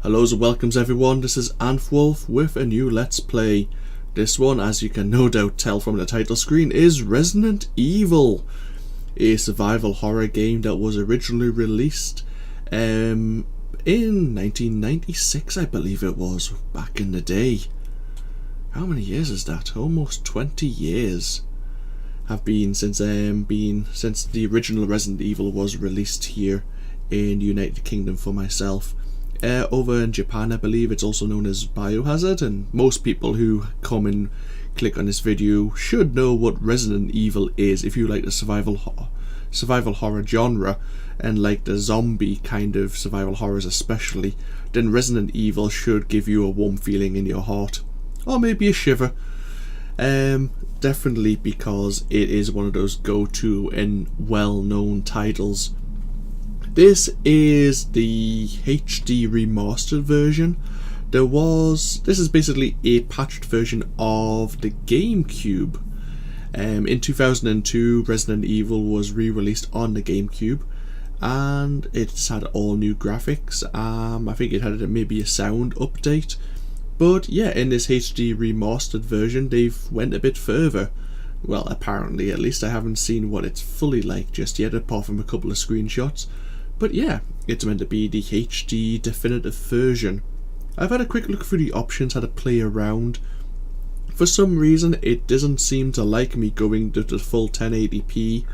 Hellos and welcomes everyone, this is AnthWolf with a new Let's Play. This one, as you can no doubt tell from the title screen, is Resident Evil, a survival horror game that was originally released in 1996, I believe it was, back in the day. How many years is that? Almost 20 years have been since the original Resident Evil was released here in the United Kingdom for myself. Over in Japan, I believe it's also known as Biohazard, and most people who come and click on this video should know what Resident Evil is if you like the survival horror genre and like the zombie kind of survival horrors especially. Then Resident Evil should give you a warm feeling in your heart, or maybe a shiver. Definitely, because it is one of those go-to and well-known titles. This is the HD remastered version. This is basically a patched version of the GameCube. In 2002, Resident Evil was re-released on the GameCube, and it's had all new graphics. I think it had maybe a sound update. But yeah, in this HD remastered version, they've went a bit further. Well, apparently, at least. I haven't seen what it's fully like just yet, apart from a couple of screenshots. But yeah, it's meant to be the HD definitive version. I've had a quick look through the options, had a play around. For some reason, it doesn't seem to like me going to the full 1080p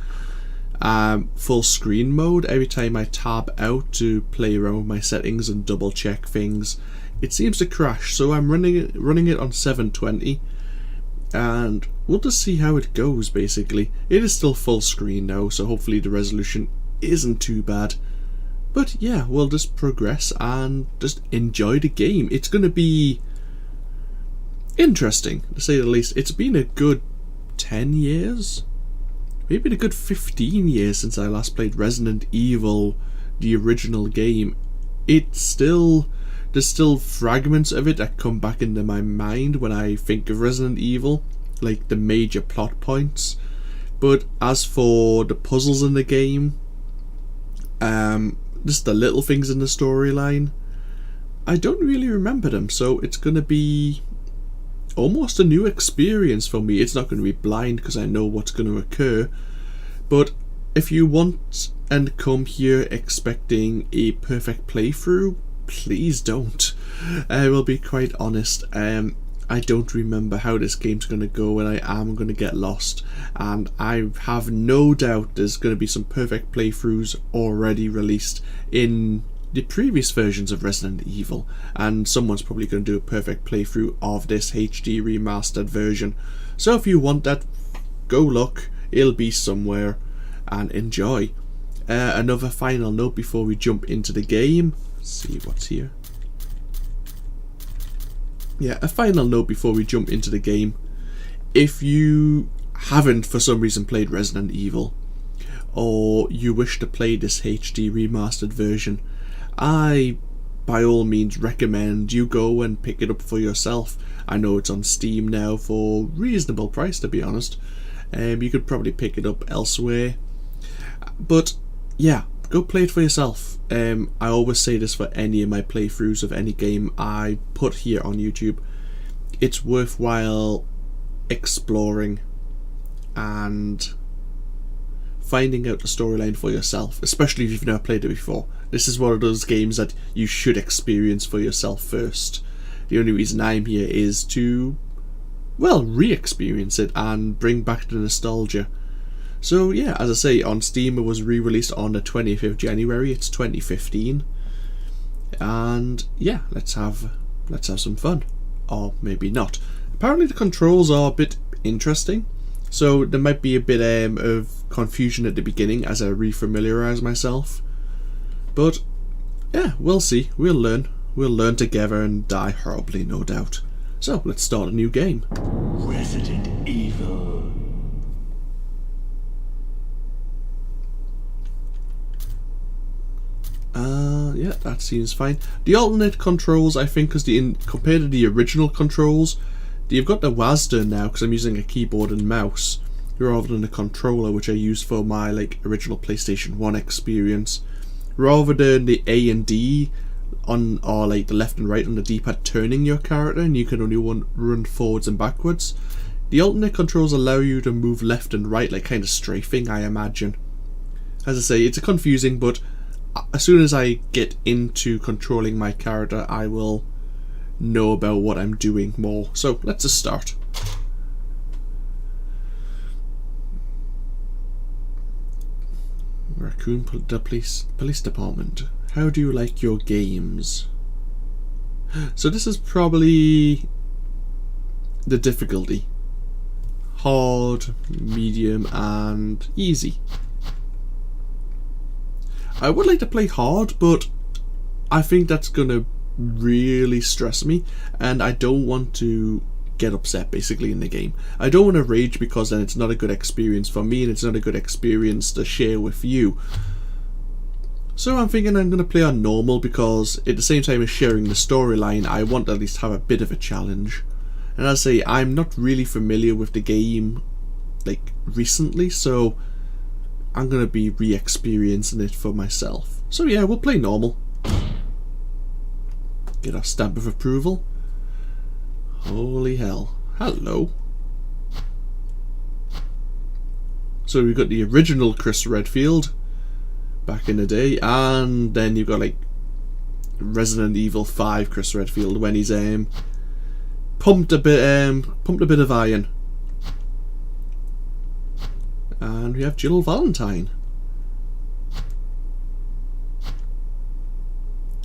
full screen mode. Every time I tab out to play around with my settings and double check things, it seems to crash. So I'm running it on 720, and we'll just see how it goes. Basically, it is still full screen now, so hopefully the resolution isn't too bad. But yeah, we'll just progress and just enjoy the game. It's going to be interesting, to say the least. It's been a good 10 years, maybe a good 15 years since I last played Resident Evil, the original game. There's still fragments of it that come back into my mind when I think of Resident Evil, like the major plot points. But as for the puzzles in the game, just the little things in the storyline, I don't really remember them, so it's going to be almost a new experience for me. It's not going to be blind because I know what's going to occur, but if you want and come here expecting a perfect playthrough, please don't. I will be quite honest. I don't remember how this game's going to go, and I am going to get lost, and I have no doubt there's going to be some perfect playthroughs already released in the previous versions of Resident Evil, and someone's probably going to do a perfect playthrough of this HD remastered version. So if you want that, go look, it'll be somewhere, and enjoy. Another final note before we jump into the game. Let's see what's here. Yeah, a final note before we jump into the game. If you haven't for some reason played Resident Evil, or you wish to play this HD remastered version, I by all means recommend you go and pick it up for yourself. I know it's on Steam now for a reasonable price, to be honest. You could probably pick it up elsewhere, but yeah, go play it for yourself. I always say this for any of my playthroughs of any game I put here on YouTube. It's worthwhile exploring and finding out the storyline for yourself, especially if you've never played it before. This is one of those games that you should experience for yourself first. The only reason I'm here is to, well, re-experience it and bring back the nostalgia. So yeah, as I say, on Steam it was re-released on the 20th of January, it's 2015. And yeah, let's have some fun. Or maybe not. Apparently the controls are a bit interesting, so there might be a bit of confusion at the beginning as I re-familiarise myself. But yeah, we'll see, we'll learn together and die horribly, no doubt. So let's start a new game. Resident Evil. Yeah, that seems fine. The alternate controls, I think, because compared to the original controls, you've got the WASD now, because I'm using a keyboard and mouse rather than a controller, which I used for my original PlayStation 1 experience. Rather than the A and D on, or like the left and right on the D-pad turning your character, and you can only run forwards and backwards. The alternate controls allow you to move left and right, like kind of strafing, I imagine. As I say, it's confusing, but as soon as I get into controlling my character, I will know about what I'm doing more. So let's just start. Raccoon the police department. How do you like your games? So this is probably the difficulty. Hard, medium, and easy. I would like to play hard, but I think that's gonna really stress me, and I don't want to get upset basically in the game. I don't want to rage, because then it's not a good experience for me and it's not a good experience to share with you. So I'm thinking I'm going to play on normal, because at the same time as sharing the storyline, I want to at least have a bit of a challenge. And as I say, I'm not really familiar with the game like recently, so I'm going to be re-experiencing it for myself. So yeah, we'll play normal. Get our stamp of approval. Holy hell. Hello. So we've got the original Chris Redfield back in the day, and then you've got like Resident Evil 5 Chris Redfield when he's pumped a bit of iron. And we have Jill Valentine.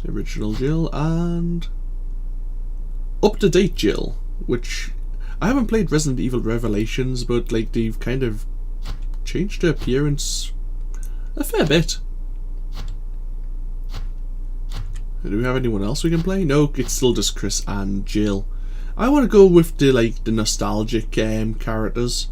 Original Jill and up-to-date Jill, which I haven't played Resident Evil Revelations, but like they've kind of changed her appearance a fair bit. Do we have anyone else we can play? No, it's still just Chris and Jill. I want to go with the nostalgic characters.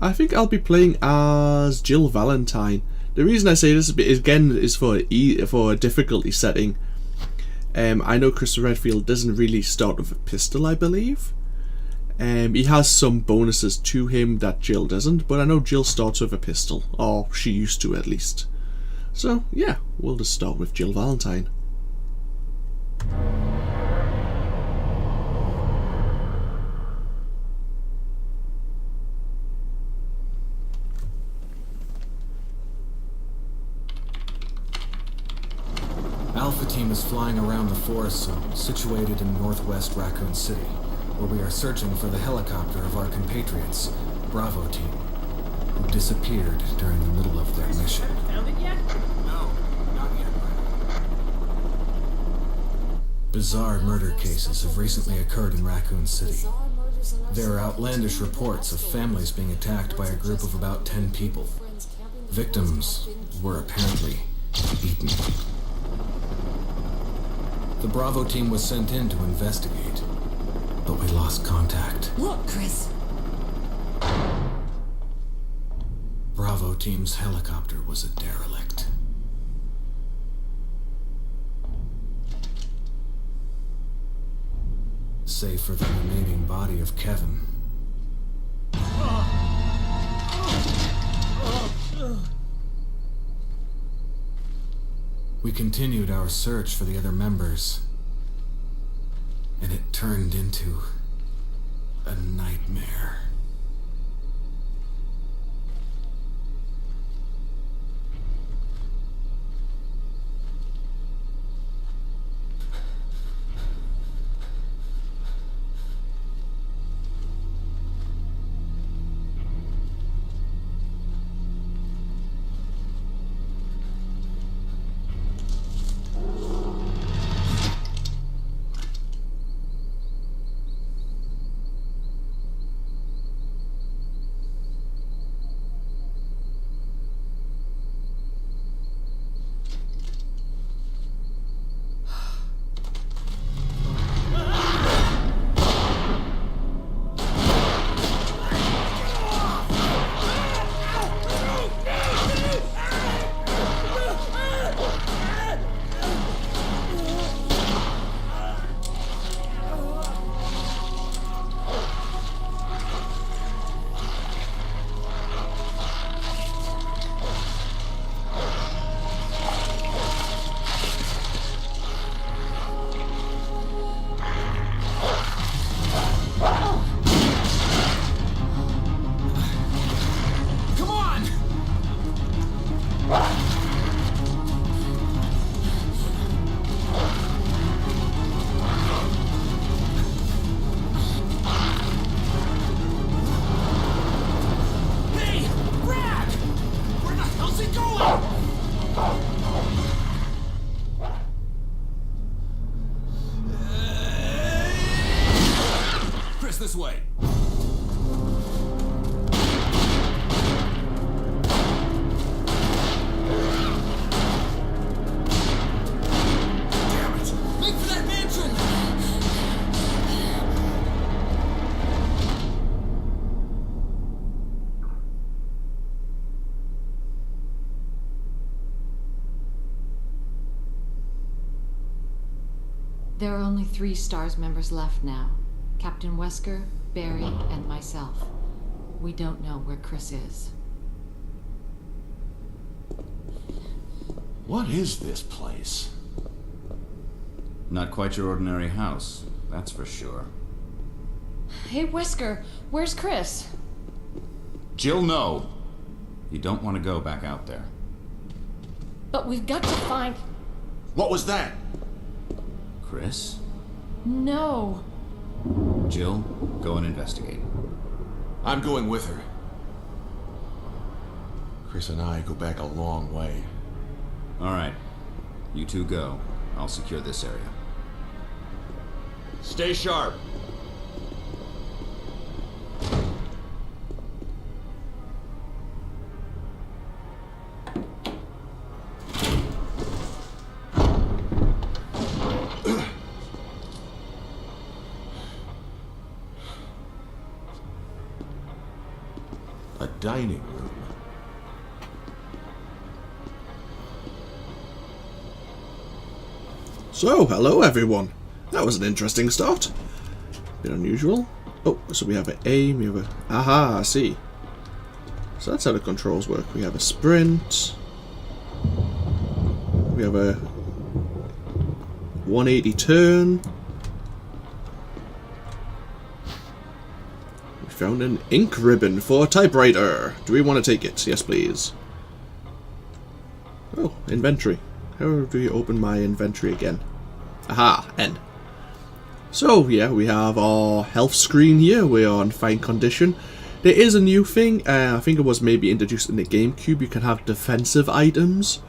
I think I'll be playing as Jill Valentine. The reason I say this again is for a difficulty setting. I know Chris Redfield doesn't really start with a pistol, I believe. He has some bonuses to him that Jill doesn't, but I know Jill starts with a pistol, or she used to at least. So yeah, we'll just start with Jill Valentine. Alpha Team is flying around the forest zone situated in northwest Raccoon City, where we are searching for the helicopter of our compatriots, Bravo Team, who disappeared during the middle of their mission. Found it yet? No, not yet. Bizarre murder cases have recently occurred in Raccoon City. There are outlandish reports of families being attacked by a group of about 10 people. Victims were apparently eaten. The Bravo Team was sent in to investigate, but we lost contact. Look, Chris. Bravo Team's helicopter was a derelict. Save for the remaining body of Kevin. We continued our search for the other members, and it turned into a nightmare. way. Damn it! Make for that mansion! There are only 3 STARS members left now. Captain Wesker, Barry, and myself. We don't know where Chris is. What is this place? Not quite your ordinary house, that's for sure. Hey, Wesker, where's Chris? Jill, no! You don't want to go back out there. But we've got to find... What was that? Chris? No. Jill, go and investigate. I'm going with her. Chris and I go back a long way. Alright. You two go. I'll secure this area. Stay sharp. A dining room. So, hello everyone. That was an interesting start. Bit unusual. Oh, so we have an aim, we have a... Aha, I see. So that's how the controls work. We have a sprint. We have a 180 turn. We found an ink ribbon for a typewriter. Do we want to take it? Yes, please. Oh, inventory. How do you open my inventory again? Aha, N. So, yeah, we have our health screen here. We are in fine condition. There is a new thing. I think it was maybe introduced in the GameCube. You can have defensive items.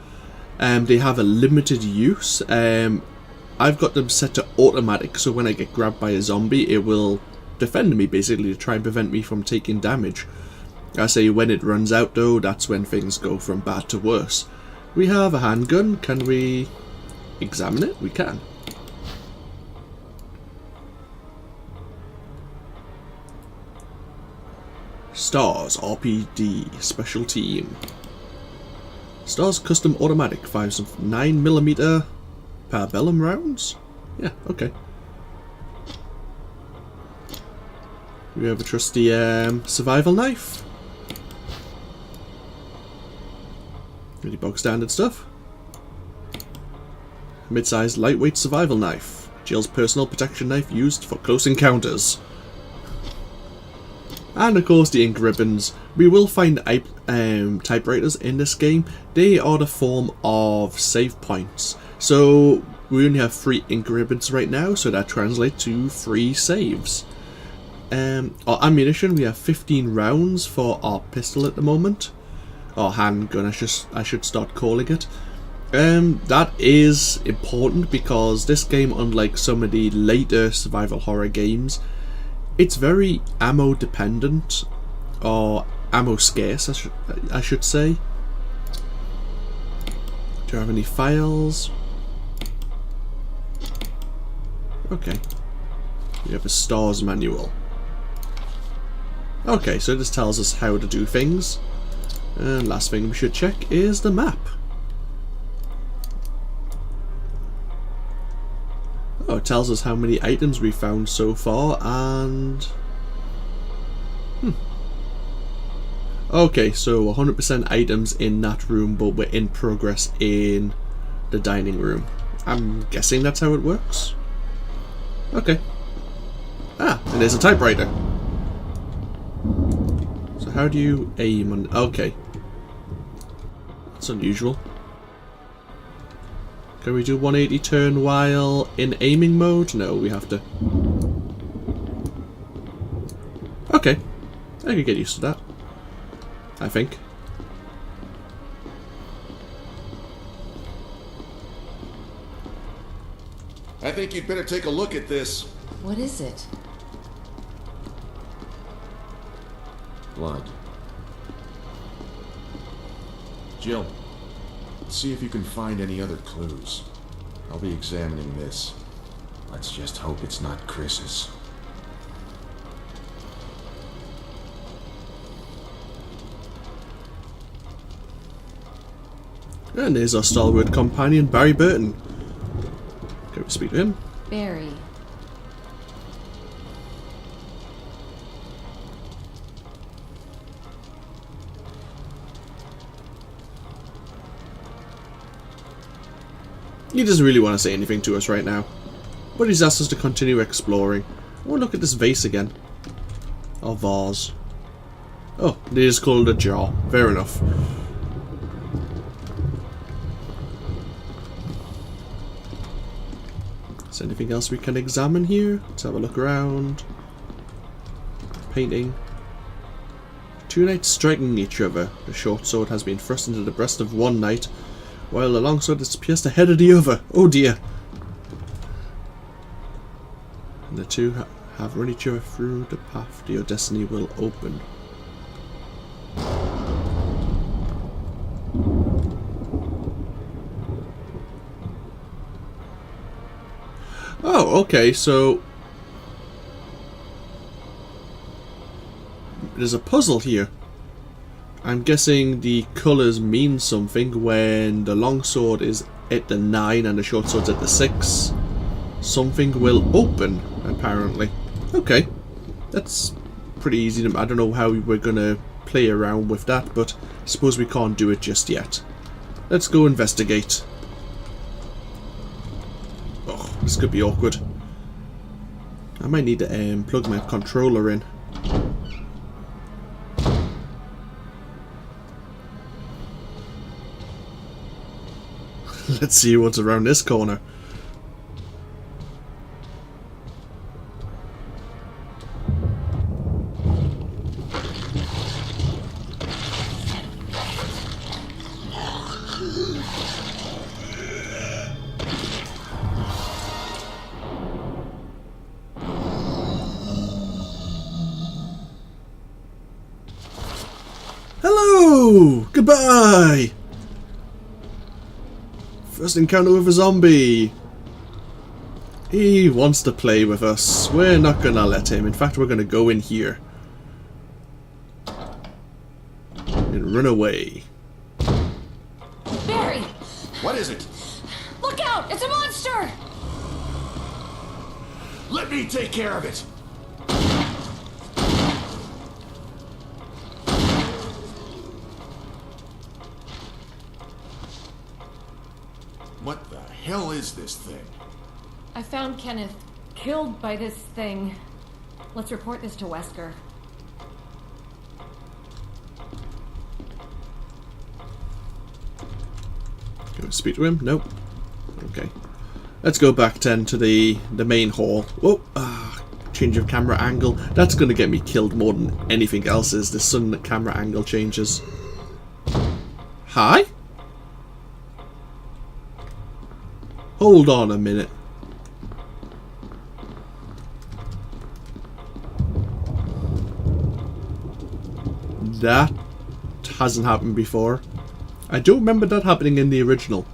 They have a limited use. I've got them set to automatic, so when I get grabbed by a zombie, it will defend me, basically, to try and prevent me from taking damage. I say when it runs out, though, that's when things go from bad to worse. We have a handgun. Can we examine it? We can. STARS RPD Special Team. STARS Custom Automatic fires of 9mm parabellum rounds? Yeah, okay. We have a trusty survival knife. Really bog standard stuff. Mid-sized lightweight survival knife. Jill's personal protection knife used for close encounters. And of course the ink ribbons. We will find typewriters in this game. They are the form of save points. So we only have 3 ink ribbons right now, so that translates to 3 saves. Our ammunition, we have 15 rounds for our pistol at the moment. Or handgun, I should start calling it. That is important because this game, unlike some of the later survival horror games, it's very ammo dependent, or ammo scarce, I should say. Do you have any files? Okay. We have a STARS manual. Okay, so this tells us how to do things. And last thing we should check is the map. Oh, it tells us how many items we found so far, and... Okay, so 100% items in that room, but we're in progress in the dining room. I'm guessing that's how it works. Okay. Ah, and there's a typewriter. So how do you aim on... Okay. That's unusual. Can we do 180 turn while in aiming mode? No, we have to... Okay. I could get used to that. I think. I think you'd better take a look at this. What is it? blood. Jill, see if you can find any other clues. I'll be examining this. Let's just hope it's not Chris's. And there's our stalwart companion, Barry Burton. Can we speak to him? Barry. He doesn't really want to say anything to us right now, but he's asked us to continue exploring. Oh, look at this vase again. Or vase. Oh, they just called it a jar. Fair enough. Is there anything else we can examine here? Let's have a look around. Painting. Two knights striking each other. The short sword has been thrust into the breast of one knight, while the long sword has pierced the head of the other. Oh dear. And the two have run each other through the path your destiny will open. Oh, okay, so there's a puzzle here. I'm guessing the colours mean something when the longsword is at the 9 and the short sword's at the 6. Something will open, apparently. Okay, that's pretty easy. I don't know how we're gonna play around with that, but I suppose we can't do it just yet. Let's go investigate. Oh, this could be awkward. I might need to plug my controller in. Let's see what's around this corner. Hello! Goodbye! First encounter with a zombie. He wants to play with us. We're not gonna let him. In fact, we're gonna go in here and run away. Barry! What is it? Look out! It's a monster! Let me take care of it! What the hell is this thing? I found Kenneth killed by this thing. Let's report this to Wesker. Can we speak to him? Nope. Okay. Let's go back then to the main hall. Oh, change of camera angle. That's going to get me killed more than anything else is the sudden camera angle changes. Hi? Hold on a minute. That hasn't happened before. I don't remember that happening in the original.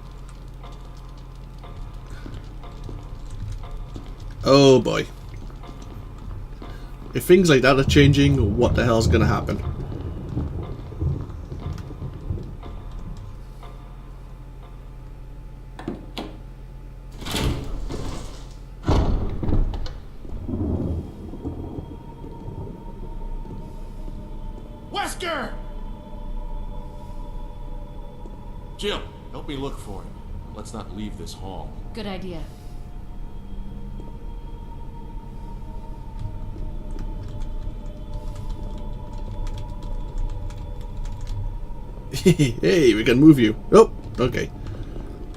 Oh boy. If things like that are changing, what the hell's gonna happen? Wesker! Jill, help me look for him. Let's not leave this hall. Good idea. Hey, we can move you. Oh, okay.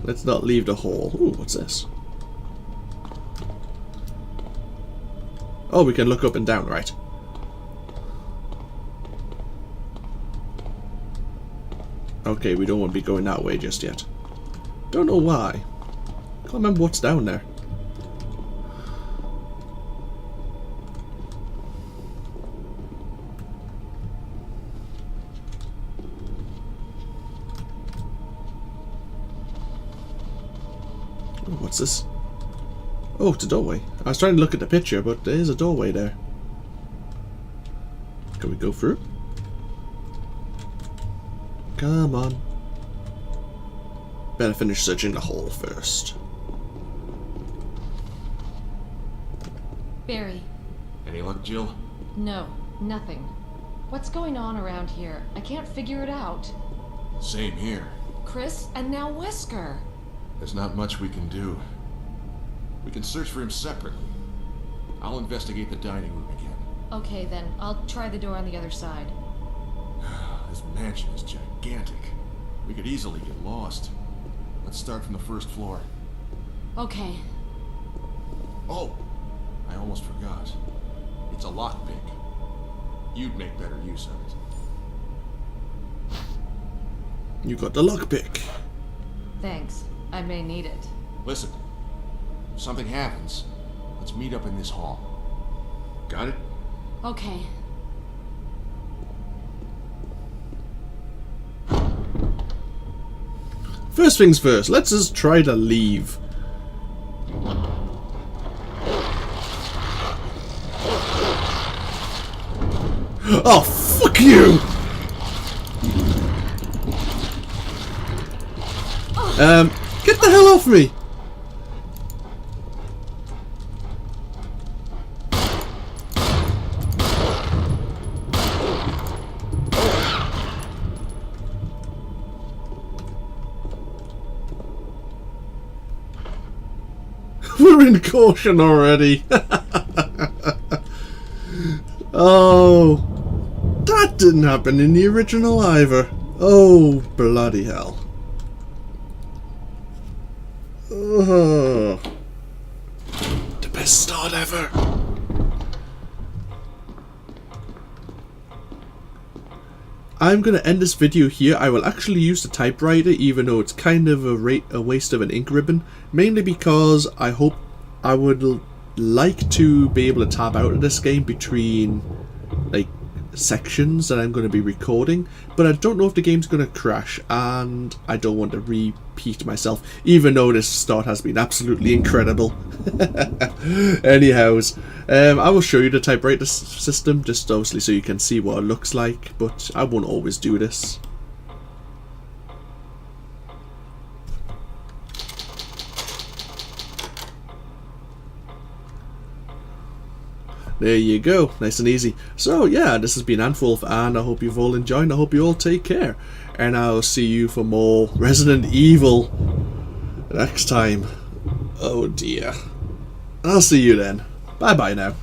Let's not leave the hall. Ooh, what's this? Oh, we can look up and down, right. Okay, we don't want to be going that way just yet. Don't know why. Can't remember what's down there. What's this? Oh, it's a doorway. I was trying to look at the picture, but there is a doorway there. Can we go through? Come on. Better finish searching the hall first. Barry. Any luck, Jill? No, nothing. What's going on around here? I can't figure it out. Same here. Chris and now Wesker. There's not much we can do. We can search for him separately. I'll investigate the dining room again. Okay then, I'll try the door on the other side. This mansion is gigantic. We could easily get lost. Let's start from the first floor. Okay. Oh, I almost forgot. It's a lockpick. You'd make better use of it. You got the lockpick. Thanks. I may need it. Listen, if something happens, let's meet up in this hall. Got it? Okay. First things first, let's just try to leave. Oh, fuck you! Get the hell off me! We're in caution already. Oh, that didn't happen in the original either. Oh, bloody hell. Oh, the best start ever. I'm going to end this video here. I will actually use the typewriter, even though it's kind of a waste of an ink ribbon. Mainly because I would like to be able to tab out of this game between like sections that I'm going to be recording, but I don't know if the game's going to crash, and I don't want to repeat myself, even though this start has been absolutely incredible. Anyhows, I will show you the typewriter system, just obviously so you can see what it looks like, but I won't always do this. There you go, nice and easy. So yeah, this has been AnthWolf, and I hope you've all enjoyed, I hope you all take care, and I'll see you for more Resident Evil next time. Oh dear. I'll see you then. Bye bye now.